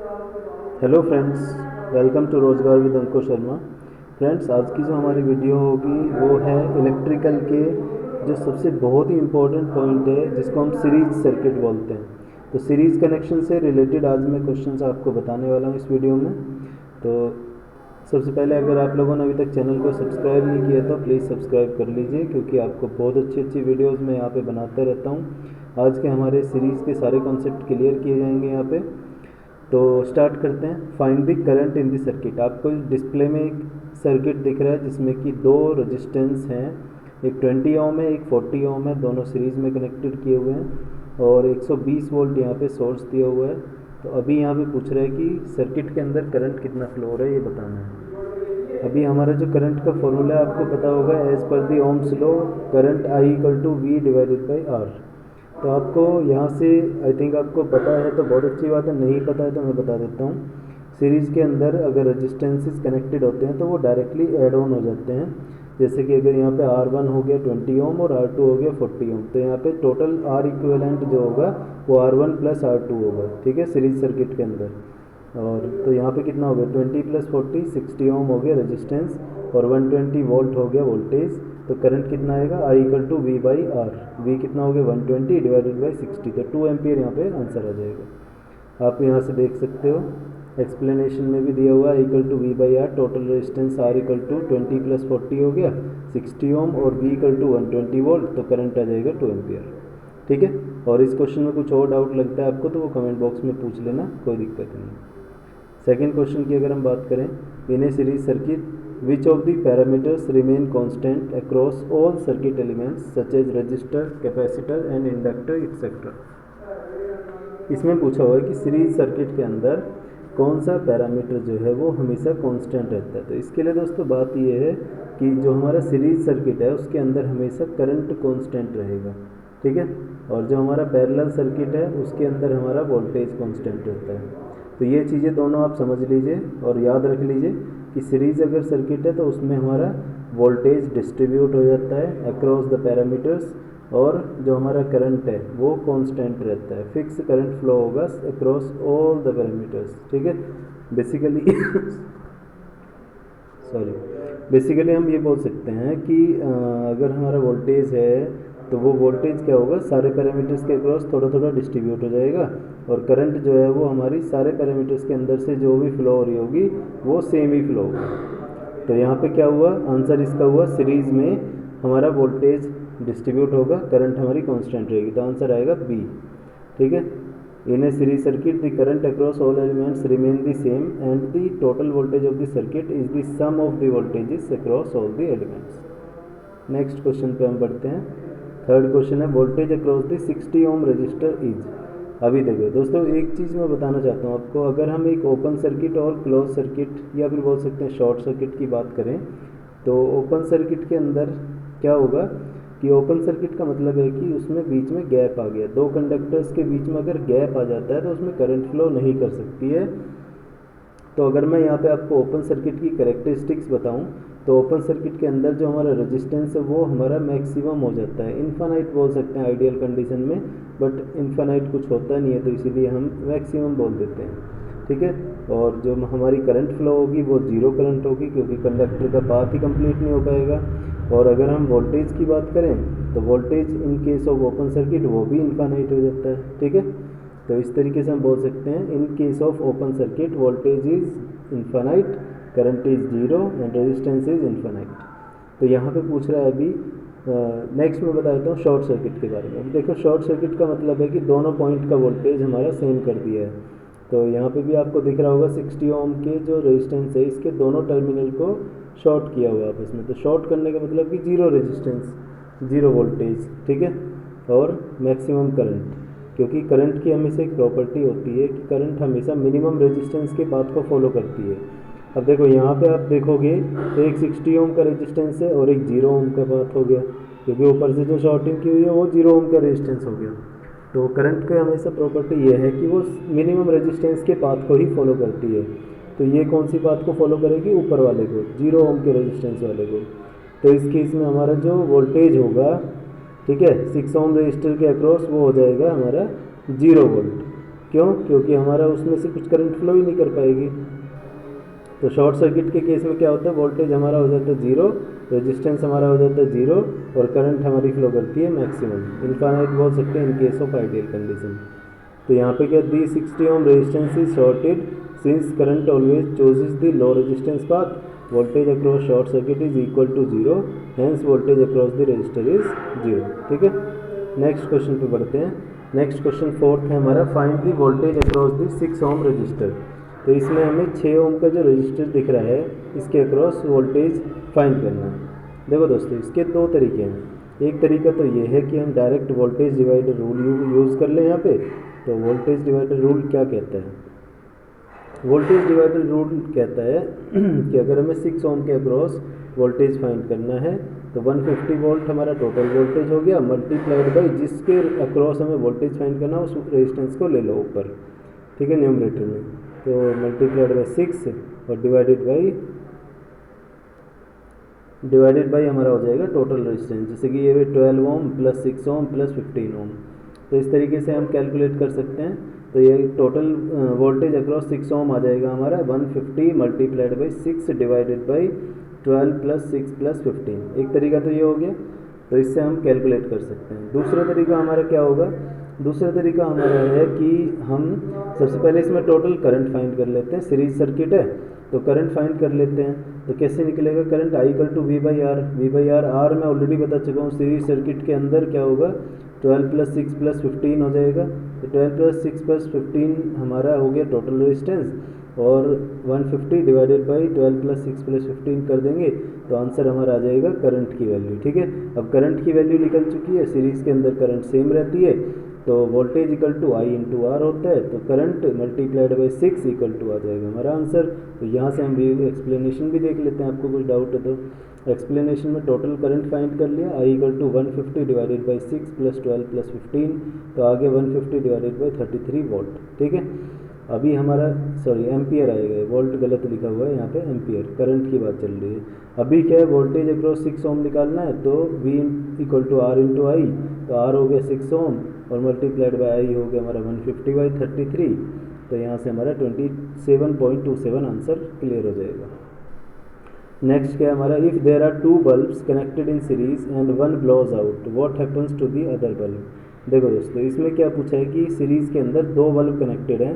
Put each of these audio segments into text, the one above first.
Hello friends, welcome to रोजगार with Ankur Sharma. Friends, आज की जो हमारी वीडियो होगी वो है इलेक्ट्रिकल के जो सबसे बहुत ही इम्पोर्टेंट पॉइंट है जिसको हम सीरीज सर्किट बोलते हैं। तो सीरीज कनेक्शन से रिलेटेड आज मैं क्वेश्चंस आपको बताने वाला हूँ इस वीडियो में। तो सबसे पहले अगर आप लोगों ने अभी तक चैनल को सब्सक्राइब नहीं किया तो प्लीज़ सब्सक्राइब कर लीजिए, क्योंकि आपको बहुत अच्छी अच्छी वीडियोज़ मैं यहाँ पे बनाते रहता हूँ। आज के हमारे सीरीज़ के सारे कॉन्सेप्ट क्लियर किए जाएंगे यहाँ पे। तो स्टार्ट करते हैं। Find the current in the circuit. आपको इस डिस्प्ले में एक सर्किट दिख रहा है जिसमें कि दो रेजिस्टेंस हैं, एक 20 ओम है, एक 40 ओम है, दोनों सीरीज़ में कनेक्टेड किए हुए हैं और 120 वोल्ट यहाँ पे सोर्स दिया हुआ है। तो अभी यहाँ पे पूछ रहा है कि सर्किट के अंदर करंट कितना फ्लो हो रहा है ये बताना है। अभी हमारा जो करंट का फॉर्मूला है आपको पता होगा, as per the Ohm's law current I equal to V divided by R. तो आपको यहाँ से आई थिंक आपको पता है तो बहुत अच्छी बात है, नहीं पता है तो मैं बता देता हूँ। सीरीज़ के अंदर अगर रेजिस्टेंसेस कनेक्टेड होते हैं तो वो डायरेक्टली ऐड ऑन हो जाते हैं। जैसे कि अगर यहाँ पे R1 हो गया 20 ओम और R2 हो गया 40 ओम, तो यहाँ पे टोटल R इक्विवेलेंट जो होगा वो R1 प्लस R2 होगा, ठीक है, सीरीज सर्किट के अंदर। और तो यहाँ पे कितना हो गया 20 प्लस 40 60 ओम हो गया रेजिस्टेंस और 120 वोल्ट हो गया वोल्टेज। तो करंट कितना आएगा, I equal to V by R. V कितना हो गया 120 डिवाइडेड बाई 60, तो 2 एम्पियर यहाँ पे आंसर आ जाएगा। आप यहाँ से देख सकते हो, एक्सप्लेनेशन में भी दिया हुआ है equal to V by R. Total resistance R equal to 20 plus 40 हो गया 60 ओम और वी इक्वल टू 120 वोल्ट, तो करंट आ जाएगा 2 एम्पियर, ठीक है। और इस क्वेश्चन में कुछ और डाउट लगता है आपको तो वो कमेंट बॉक्स में पूछ लेना, कोई दिक्कत नहीं। सेकेंड क्वेश्चन की अगर हम बात करें, in a series circuit which of the parameters remain constant across all circuit elements such as resistor, capacitor and inductor etcetera. इसमें पूछा हुआ है कि सीरीज सर्किट के अंदर कौन सा पैरामीटर जो है वो हमेशा कांस्टेंट रहता है। तो इसके लिए दोस्तों बात ये है कि जो हमारा सीरीज सर्किट है उसके अंदर हमेशा करंट कांस्टेंट रहेगा, ठीक है। और जो हमारा पैरेलल सर्किट है उसके अंदर हमारा वोल्टेज कांस्टेंट रहता है। तो ये चीज़ें दोनों आप समझ लीजिए और याद रख लीजिए कि सीरीज अगर सर्किट है तो उसमें हमारा वोल्टेज डिस्ट्रीब्यूट हो जाता है अक्रॉस द पैरामीटर्स, और जो हमारा करंट है वो कांस्टेंट रहता है, फिक्स करंट फ्लो होगा अक्रॉस ऑल द पैरामीटर्स, ठीक है। बेसिकली सॉरी बेसिकली हम ये बोल सकते हैं कि अगर हमारा वोल्टेज है तो वो वोल्टेज क्या होगा, सारे पैरामीटर्स के अक्रॉस थोड़ा थोड़ा डिस्ट्रीब्यूट हो जाएगा, और करंट जो है वो हमारी सारे पैरामीटर्स के अंदर से जो भी फ्लो हो रही होगी वो सेम ही फ्लो होगी। तो यहाँ पे क्या हुआ, आंसर इसका हुआ सीरीज़ में हमारा वोल्टेज डिस्ट्रीब्यूट होगा, करंट हमारी कांस्टेंट रहेगी, तो आंसर आएगा बी, ठीक है। In a series circuit the current across all elements remain the same and the total voltage of the circuit is the sum of the voltages across all the elements. Next question पे हम बढ़ते हैं। Third question है voltage across the 60 ohm resistor is. अभी देखो दोस्तों, एक चीज़ मैं बताना चाहता हूँ आपको, अगर हम एक ओपन सर्किट और क्लोज सर्किट या फिर बोल सकते हैं शॉर्ट सर्किट की बात करें, तो ओपन सर्किट के अंदर क्या होगा कि ओपन सर्किट का मतलब है कि उसमें बीच में गैप आ गया, दो कंडक्टर्स के बीच में अगर गैप आ जाता है तो उसमें करंट फ्लो नहीं कर सकती है। तो अगर मैं यहाँ पे आपको ओपन सर्किट की कैरेक्टरिस्टिक्स बताऊँ तो ओपन सर्किट के अंदर जो हमारा रेजिस्टेंस है वो हमारा मैक्सिमम हो जाता है, इन्फानाइट बोल सकते हैं आइडियल कंडीशन में, बट इन्फानाइट कुछ होता नहीं है तो इसीलिए हम मैक्सिमम बोल देते हैं, ठीक है। और जो हमारी करंट फ्लो होगी वो जीरो करंट होगी, क्योंकि कंडक्टर का पाथ ही कंप्लीट नहीं हो पाएगा। और अगर हम वोल्टेज की बात करें तो voltage in case of open circuit वो भी इन्फानाइट हो जाता है, ठीक है। तो इस तरीके से हम बोल सकते हैं in case of open circuit voltage is infinite, current is zero and resistance is infinite. तो यहाँ पे पूछ रहा है अभी नेक्स्ट मैं बता देता हूँ शॉर्ट सर्किट के बारे में। अभी देखो शॉर्ट सर्किट का मतलब है कि दोनों पॉइंट का वोल्टेज हमारा सेम कर दिया है। तो यहाँ पे भी आपको दिख रहा होगा 60 ओम के जो रेजिस्टेंस है इसके दोनों टर्मिनल को शॉर्ट किया हुआ है आपस में। तो शॉर्ट करने का मतलब कि जीरो रेजिस्टेंस, जीरो वोल्टेज, ठीक है, और मैक्सिमम करंट, क्योंकि करंट की हमेशा एक प्रॉपर्टी होती है कि करंट हमेशा मिनिमम रेजिस्टेंस के पाथ को फॉलो करती है। अब देखो यहाँ पे आप देखोगे तो एक 60 ओम का रेजिस्टेंस है और एक 0 ओम का पाथ हो गया, क्योंकि ऊपर से जो शॉर्टिंग की हुई है वो 0 ओम का रेजिस्टेंस हो गया। तो करंट की हमेशा प्रॉपर्टी ये है कि वो मिनिमम रेजिस्टेंस के पाथ को ही फॉलो करती है। तो ये कौन सी पाथ को फॉलो करेगी, ऊपर वाले को, 0 ओम के रेजिस्टेंस वाले को। तो इस केस में हमारा जो वोल्टेज होगा, ठीक है, 6 ओम रजिस्टर के अक्रॉस वो हो जाएगा हमारा 0 वोल्ट, क्यों? क्योंकि हमारा उसमें से कुछ करंट फ्लो ही नहीं कर पाएगी। तो शॉर्ट सर्किट के केस में क्या होता है, वोल्टेज हमारा हो जाता है जीरो, रेजिस्टेंस हमारा हो जाता है जीरो, और करंट हमारी फ्लो करती है मैक्सिमम, इनफाइनाइट बोल सकते हैं in case of ideal condition. तो यहाँ पे क्या the 60 ohm resistance is shorted since current always chooses the low resistance path, voltage across short circuit is equal to zero, hence voltage across the resistor is zero. ठीक है, next question पे बढ़ते हैं। Next question fourth है हमारा, find the voltage across the 6 ohm resistor. तो इसमें हमें 6 ओम का जो रजिस्टर दिख रहा है इसके अक्रॉस वोल्टेज फाइंड करना है। देखो दोस्तों, इसके दो तरीके हैं। एक तरीका तो ये है कि हम direct voltage divider rule use कर लें यहाँ पे। तो वोल्टेज डिवाइडर रूल क्या कहता है? वोल्टेज डिवाइडर रूल कहता है कि अगर हमें 6 ओम के अक्रॉस वोल्टेज फाइंड करना है तो 150 वोल्ट हमारा टोटल वोल्टेज हो गया, मल्टीप्लाइड बाई जिसके अक्रॉस हमें वोल्टेज फाइंड करना उस रेजिस्टेंस को ले लो ऊपर, ठीक है, न्यूमरेटर में। तो मल्टीप्लाइड बाई 6 और डिवाइडेड बाई हमारा हो जाएगा टोटल रेजिस्टेंस, जैसे कि ये 12 ओम प्लस 6 ओम प्लस 15 ओम। तो इस तरीके से हम कैलकुलेट कर सकते हैं। तो ये टोटल वोल्टेज अक्रॉस 6 ओम आ जाएगा हमारा 150 multiplied by 6 divided by 12 plus 6 plus 15। एक तरीका तो ये हो गया, तो इससे हम कैलकुलेट कर सकते हैं। दूसरा तरीका हमारा क्या होगा? दूसरा तरीका हमारा है कि हम सबसे पहले इसमें टोटल करंट फाइंड कर लेते हैं। सीरीज सर्किट है तो करंट फाइंड कर लेते हैं। तो कैसे निकलेगा current? I equal to V by R. V by R, R मैं ऑलरेडी बता चुका हूँ। सीरीज सर्किट के अंदर क्या होगा, 12 प्लस 6 प्लस 15 हो जाएगा। तो 12 प्लस 6 प्लस 15 हमारा हो गया टोटल रेजिस्टेंस, और 150 डिवाइडेड बाई 12 प्लस 6 प्लस 15 कर देंगे तो आंसर हमारा आ जाएगा करंट की वैल्यू। ठीक है, अब करंट की वैल्यू निकल चुकी है, सीरीज़ के अंदर करंट सेम रहती है, तो voltage equal to I into R होता है, तो current multiplied by 6 equal to आ जाएगा हमारा आंसर। तो यहाँ से हम भी एक्सप्लेनेशन भी देख लेते हैं, आपको कुछ डाउट है तो। एक्सप्लेनेशन में टोटल करंट फाइंड कर लिया, I equal to 150 divided by 6 plus 12 plus 15, तो आगे 150 डिवाइडेड बाई 33 वोल्ट। ठीक है, अभी हमारा एम्पियर आएगा, वोल्ट गलत लिखा हुआ है यहाँ पे, एम्पियर, करंट की बात चल रही है। अभी क्या है, वोल्टेज अक्रॉस 6 ओम निकालना है, तो V equal to R into I, तो आर हो गया 6 ओम और मल्टीप्लाइड बाई आई हो गया हमारा 150 बाई 33। तो यहाँ से हमारा 27.27 आंसर क्लियर हो जाएगा। नेक्स्ट क्या है हमारा, if there are 2 bulbs connected in series and one blows out, what happens to the other bulb. देखो दोस्तों, इसमें क्या पूछा है कि सीरीज़ के अंदर 2 बल्ब कनेक्टेड हैं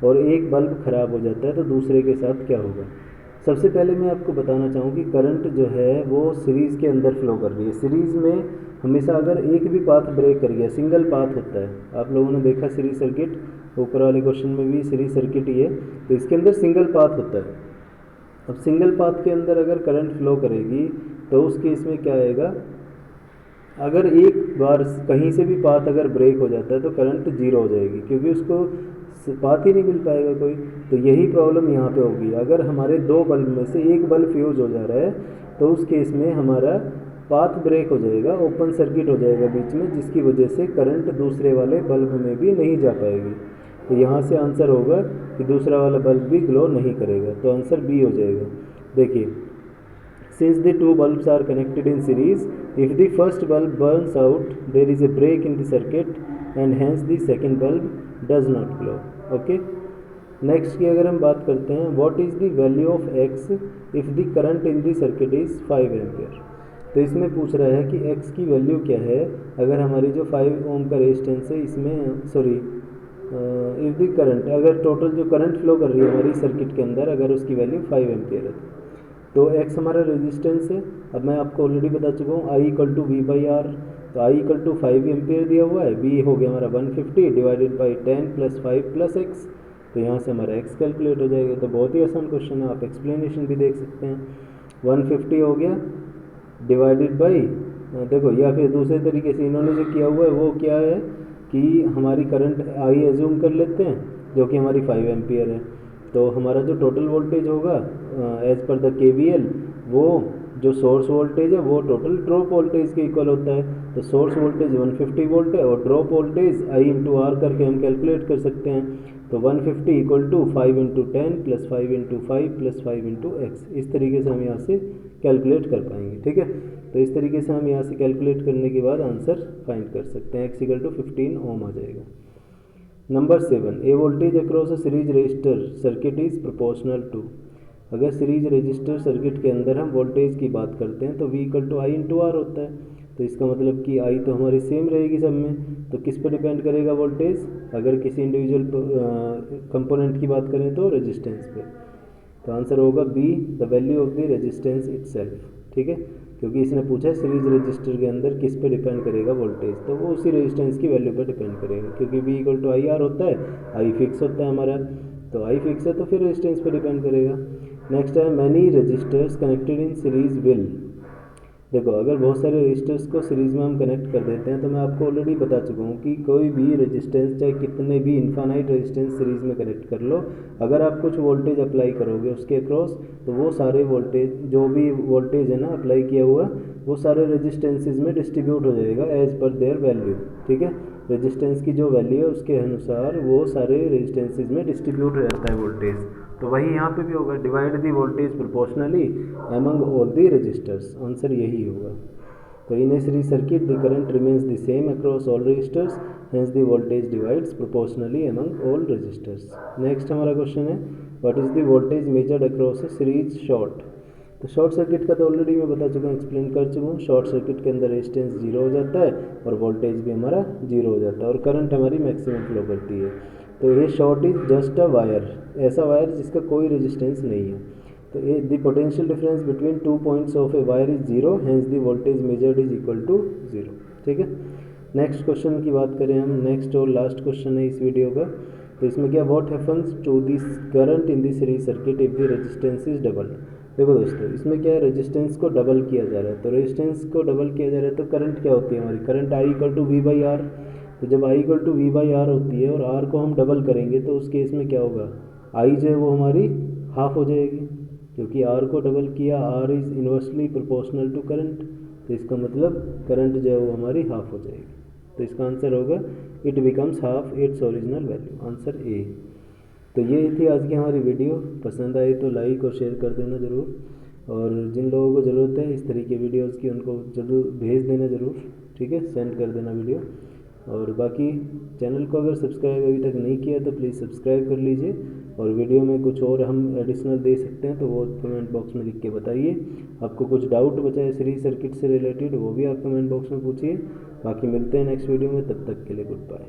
और एक बल्ब ख़राब हो जाता है तो दूसरे के साथ क्या होगा। सबसे पहले मैं आपको बताना चाहूँ कि करंट जो है वो सीरीज़ के अंदर फ्लो कर रही है। सीरीज़ में हमेशा अगर एक भी पाथ ब्रेक कर गया, सिंगल पाथ होता है, आप लोगों ने देखा सीरीज सर्किट, ऊपर वाले क्वेश्चन में भी सीरीज सर्किट ही है, तो इसके अंदर सिंगल पाथ होता है। अब सिंगल पाथ के अंदर अगर करंट फ्लो करेगी तो उस केस में क्या आएगा, अगर एक बार कहीं से भी पाथ अगर ब्रेक हो जाता है तो करंट जीरो हो जाएगी, क्योंकि उसको पाथ ही नहीं मिल पाएगा कोई। तो यही प्रॉब्लम यहाँ पे होगी, अगर हमारे 2 बल्ब में से एक बल्ब फ्यूज हो जा रहा है तो उस केस में हमारा पाथ ब्रेक हो जाएगा, ओपन सर्किट हो जाएगा बीच में, जिसकी वजह से करंट दूसरे वाले बल्ब में भी नहीं जा पाएगी। तो यहाँ से आंसर होगा कि दूसरा वाला बल्ब भी ग्लो नहीं करेगा, तो आंसर बी हो जाएगा। देखिए, since the 2 bulbs are connected in series, if the first bulb burns out, there is a break in the circuit and hence the second bulb does not glow. Okay, next की अगर हम बात करते हैं, what is the value of x if the current in the circuit is 5 ampere। तो इसमें पूछ रहा है कि x की वैल्यू क्या है अगर हमारी जो 5 ओम का रेजिस्टेंस है इसमें इफ़ द करंट, अगर टोटल जो करंट फ्लो कर रही है हमारी सर्किट के अंदर, अगर उसकी वैल्यू 5 एम्पियर है तो x हमारा रेजिस्टेंस है। अब मैं आपको ऑलरेडी बता चुका हूँ, I equal to V by R, तो I इक्वल टू 5 एम्पियर दिया हुआ है, B हो गया हमारा 150 divided by 10 plus 5 plus x, तो यहाँ से हमारा x कैलकुलेट हो जाएगा। तो बहुत ही आसान क्वेश्चन है, आप एक्सप्लेनेशन भी देख सकते हैं। 150 हो गया डिवाइडेड बाई, देखो, या फिर दूसरे तरीके से इन्होंने जो किया हुआ है वो क्या है कि हमारी करंट I एज्यूम कर लेते हैं जो कि हमारी 5 एम्पियर है, तो हमारा जो टोटल वोल्टेज होगा एज पर द KVL, वो जो सोर्स वोल्टेज है वो टोटल ड्रॉप वोल्टेज के इक्वल होता है। तो सोर्स वोल्टेज 150 वोल्ट है और drop voltage I into R करके हम कैलकुलेट कर सकते हैं। तो 150 equal to 5 into 10 plus 5 into 5 plus 5 into X, इस तरीके से हम यहाँ से कैलकुलेट कर पाएंगे। ठीक है, तो इस तरीके से हम यहाँ से कैलकुलेट करने के बाद आंसर फाइंड कर सकते हैं। x इक्वल टू 15 ओम आ जाएगा। Number 7, a voltage across a series resistor circuit is proportional to. अगर सीरीज रजिस्टर सर्किट के अंदर हम वोल्टेज की बात करते हैं तो V equal to I into R होता है। तो इसका मतलब कि I तो हमारी सेम रहेगी सब में, तो किस पे डिपेंड करेगा वोल्टेज? अगर किसी इंडिविजुअल कंपोनेंट की बात करें तो रेजिस्टेंस पे। तो आंसर होगा B, the value of the resistance itself. ठीक है, क्योंकि इसने पूछा है सीरीज रजिस्टर के अंदर किस पे डिपेंड करेगा वोल्टेज, तो वो उसी रेजिस्टेंस की वैल्यू पे डिपेंड करेगा, क्योंकि V equal to I R होता है, आई फिक्स होता है हमारा, तो आई फिक्स है तो फिर रेजिस्टेंस पे डिपेंड करेगा। नेक्स्ट है many resistors connected in series will. देखो, अगर बहुत सारे रजिस्टर्स को सीरीज़ में हम कनेक्ट कर देते हैं तो मैं आपको ऑलरेडी बता चुका हूँ कि कोई भी रेजिस्टेंस, चाहे कितने भी इन्फानाइट रेजिस्टेंस सीरीज़ में कनेक्ट कर लो, अगर आप कुछ वोल्टेज अप्लाई करोगे उसके अक्रॉस, तो वो सारे वोल्टेज, जो भी वोल्टेज है ना अप्लाई किया हुआ, वो सारे रेजिस्टेंसेज में डिस्ट्रीब्यूट हो जाएगा एज पर देयर वैल्यू। ठीक है, रेजिस्टेंस की जो वैल्यू है उसके अनुसार वो सारे रेजिस्टेंसेज में डिस्ट्रीब्यूट हो जाता है वोल्टेज। तो वही यहाँ पे भी होगा, divide the voltage proportionally among all the resistors, answer यही होगा। तो in a series circuit the current remains the same across all resistors, hence the voltage divides proportionally among all resistors. Next हमारा क्वेश्चन है, what is the voltage measured across a series short. तो short circuit का तो already मैं बता चुका हूँ, explain कर चुका हूँ। शॉर्ट सर्किट के अंदर रेजिस्टेंस जीरो हो जाता है और वोल्टेज भी हमारा जीरो हो जाता है और करंट हमारी मैक्सिमम फ्लो करती है। तो ये short is just a wire, ऐसा वायर जिसका कोई रेजिस्टेंस नहीं है। तो ये the potential difference between 2 points of a wire is zero, hence the voltage measured is equal to zero. ठीक है, नेक्स्ट क्वेश्चन की बात करें हम, नेक्स्ट और लास्ट क्वेश्चन है इस वीडियो का। तो इसमें क्या, what happens to this current in this series circuit if the resistance is double. देखो दोस्तों, इसमें क्या है, रेजिस्टेंस को डबल किया जा रहा है, तो रेजिस्टेंस को डबल किया जा रहा है तो करंट क्या होती है हमारी, current I equal to V by R. तो जब I equal to V by R होती है और आर को हम डबल करेंगे तो उस केस में क्या होगा, आई जो है वो हमारी हाफ हो जाएगी, क्योंकि आर को डबल किया, R is inversely proportional to current, तो इसका मतलब करंट जो है वो हमारी हाफ हो जाएगी। तो इसका आंसर होगा it becomes half its original value, answer A. तो ये थी आज की हमारी वीडियो, पसंद आई तो लाइक और शेयर कर देना ज़रूर, और जिन लोगों को ज़रूरत है इस तरीके वीडियोज़ की उनको ज़रूर भेज देना ज़रूर। ठीक है, सेंड कर देना वीडियो। और बाकी चैनल को अगर सब्सक्राइब अभी तक नहीं किया तो प्लीज़ सब्सक्राइब कर लीजिए, और वीडियो में कुछ और हम एडिशनल दे सकते हैं तो वो कमेंट बॉक्स में लिख के बताइए। आपको कुछ डाउट बचा है सीरीज सर्किट से रिलेटेड, वो भी आप कमेंट बॉक्स में पूछिए। बाकी मिलते हैं नेक्स्ट वीडियो में, तब तक के लिए गुड बाय।